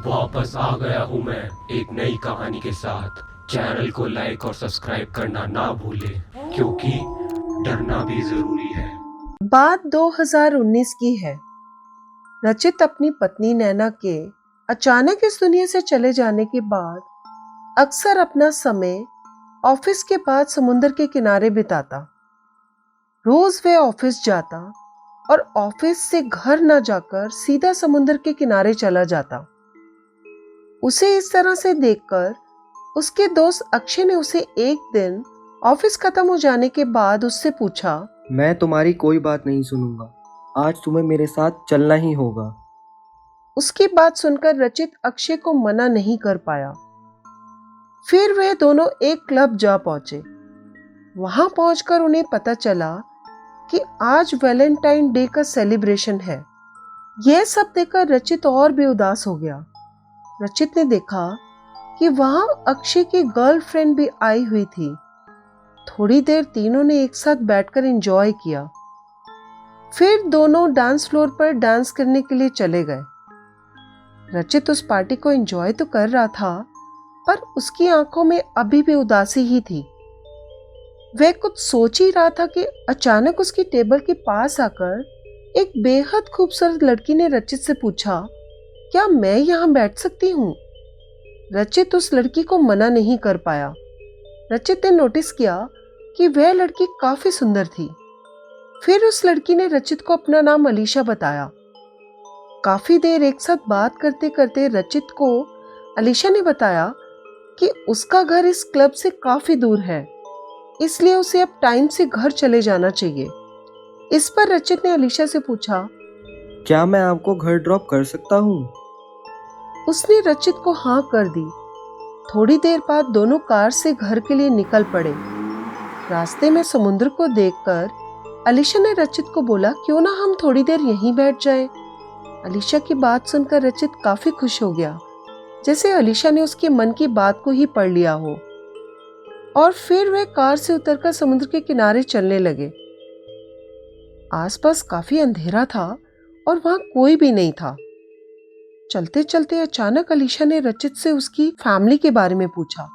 वापस आ गया हूँ मैं एक नई कहानी के साथ। चैनल को लाइक और सब्सक्राइब करना ना भूले, क्योंकि डरना भी जरूरी है। बात 2019 की है। रचित अपनी पत्नी नैना के अचानक इस दुनिया से चले जाने के बाद अक्सर अपना समय ऑफिस के बाद समुद्र के किनारे बिताता। रोज वह ऑफिस जाता और ऑफिस से घर न जाकर सीधा समुद्र के किनारे चला जाता। उसे इस तरह से देखकर उसके दोस्त अक्षय ने उसे एक दिन ऑफिस खत्म हो जाने के बाद उससे पूछा, मैं तुम्हारी कोई बात नहीं सुनूंगा, आज तुम्हें मेरे साथ चलना ही होगा। उसकी बात सुनकर रचित अक्षय को मना नहीं कर पाया। फिर वह दोनों एक क्लब जा पहुंचे। वहां पहुंचकर उन्हें पता चला कि आज वैलेंटाइन डे का सेलिब्रेशन है। यह सब देखकर रचित और भी उदास हो गया। रचित ने देखा कि वहां अक्षय की गर्लफ्रेंड भी आई हुई थी। थोड़ी देर तीनों ने एक साथ बैठकर एंजॉय किया। फिर दोनों डांस फ्लोर पर डांस करने के लिए चले गए। रचित उस पार्टी को एंजॉय तो कर रहा था, पर उसकी आंखों में अभी भी उदासी ही थी। वह कुछ सोच ही रहा था कि अचानक उसकी टेबल के पास आकर एक बेहद खूबसूरत लड़की ने रचित से पूछा, क्या मैं यहाँ बैठ सकती हूँ? रचित उस लड़की को मना नहीं कर पाया। रचित ने नोटिस किया कि वह लड़की काफी सुंदर थी। फिर उस लड़की ने रचित को अपना नाम अलीशा बताया। काफी देर एक साथ बात करते करते रचित को अलीशा ने बताया कि उसका घर इस क्लब से काफी दूर है, इसलिए उसे अब टाइम से घर चले जाना चाहिए। इस पर रचित ने अलीशा से पूछा, क्या मैं आपको घर ड्रॉप कर सकता हूँ? उसने रचित को हाँ कर दी। थोड़ी देर बाद दोनों कार से घर के लिए निकल पड़े। रास्ते में समुद्र को देखकर अलीशा ने रचित को बोला, क्यों ना हम थोड़ी देर यहीं बैठ जाएं। अलीशा की बात सुनकर रचित काफी खुश हो गया, जैसे अलीशा ने उसके मन की बात को ही पढ़ लिया हो। और फिर वह कार से उतरकर समुद्र के किनारे चलने लगे। आसपास काफी अंधेरा था और वहां कोई भी नहीं था। चलते चलते अचानक अलीशा ने रचित से उसकी फैमिली के बारे में पूछा।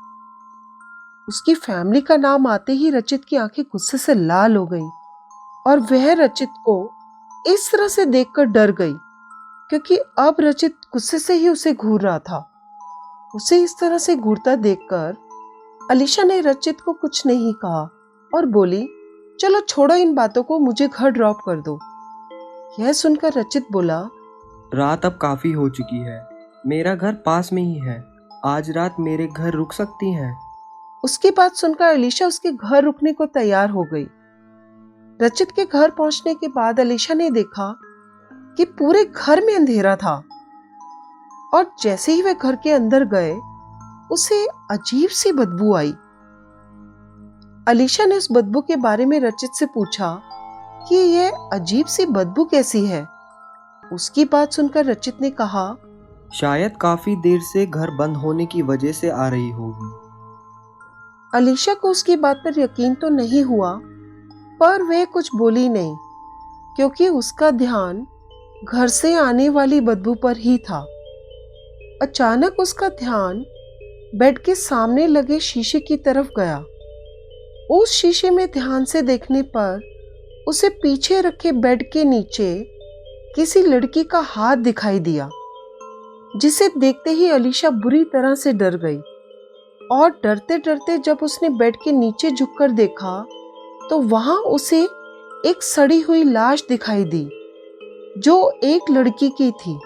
उसकी फैमिली का नाम आते ही रचित की आंखें गुस्से से लाल हो गईं और वह रचित को इस तरह से देखकर डर गई, क्योंकि अब रचित गुस्से से ही उसे घूर रहा था। उसे इस तरह से घूरता देखकर अलीशा ने रचित को कुछ नहीं कहा और बोली, चलो छोड़ो इन बातों को, मुझे घर ड्रॉप कर दो। यह सुनकर रचित बोला, रात अब काफी हो चुकी है, मेरा घर पास में ही है, आज रात मेरे घर रुक सकती हैं? उसकी बात सुनकर अलीशा उसके घर रुकने को तैयार हो गई। रचित के घर पहुंचने के बाद अलीशा ने देखा कि पूरे घर में अंधेरा था और जैसे ही वे घर के अंदर गए उसे अजीब सी बदबू आई। अलीशा ने उस बदबू के बारे में रचित से पूछा कि यह अजीब सी बदबू कैसी है। उसकी बात सुनकर रचित ने कहा, शायद काफी देर से घर बंद होने की वजह से आ रही होगी। अलीशा को उसकी बात पर यकीन तो नहीं हुआ, पर वह कुछ बोली नहीं, क्योंकि उसका ध्यान घर से आने वाली बदबू पर ही था। अचानक उसका ध्यान बेड के सामने लगे शीशे की तरफ गया। उस शीशे में ध्यान से देखने पर उसे पीछे रखे बेड के नीचे किसी लड़की का हाथ दिखाई दिया, जिसे देखते ही अलीशा बुरी तरह से डर गई। और डरते डरते जब उसने बेड के नीचे झुककर देखा तो वहां उसे एक सड़ी हुई लाश दिखाई दी, जो एक लड़की की थी।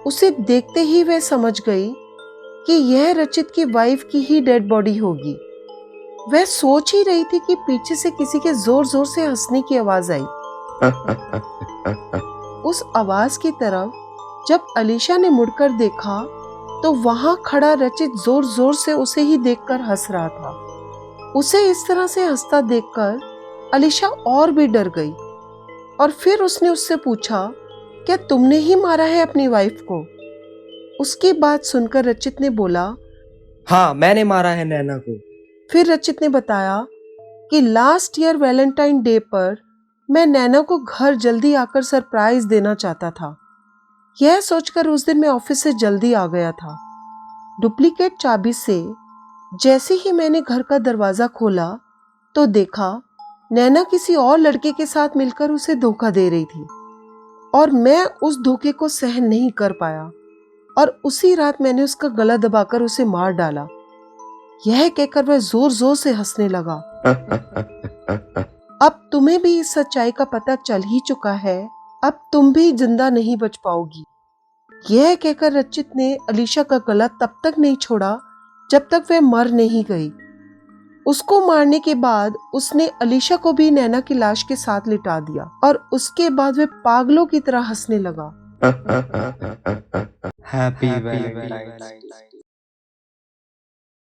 उसे देखते ही वह समझ गई कि यह रचित की वाइफ की ही डेड बॉडी होगी। वह सोच ही रही थी कि पीछे से किसी के जोर जोर से हंसने की आवाज आई। उस आवाज की तरफ जब अलीशा ने मुड़कर देखा तो वहां खड़ा रचित जोर जोर से उसे ही देखकर हंस रहा था। उसे इस तरह से हंसता देखकर अलीशा और भी डर गई और फिर उसने उससे पूछा, क्या तुमने ही मारा है अपनी वाइफ को? उसकी बात सुनकर रचित ने बोला, हाँ, मैंने मारा है नैना को। फिर रचित ने बताया कि लास्ट ईयर वैलेंटाइन डे पर मैं नैना को घर जल्दी आकर सरप्राइज देना चाहता था। यह सोचकर उस दिन मैं ऑफिस से जल्दी आ गया था। डुप्लीकेट चाबी से जैसे ही मैंने घर का दरवाजा खोला तो देखा नैना किसी और लड़के के साथ मिलकर उसे धोखा दे रही थी और मैं उस धोखे को सहन नहीं कर पाया और उसी रात मैंने उसका गला दबाकर उसे मार डाला। यह कहकर वह जोर जोर से हंसने लगा। अब तुम्हें भी इस सच्चाई का पता चल ही चुका है, अब तुम भी जिंदा नहीं बच पाओगी। यह कहकर रचित ने अलीशा का गला तब तक नहीं छोड़ा जब तक वह मर नहीं गई। उसको मारने के बाद उसने अलीशा को भी नैना की लाश के साथ लिटा दिया और उसके बाद वह पागलों की तरह हंसने लगा। Happy Valentine.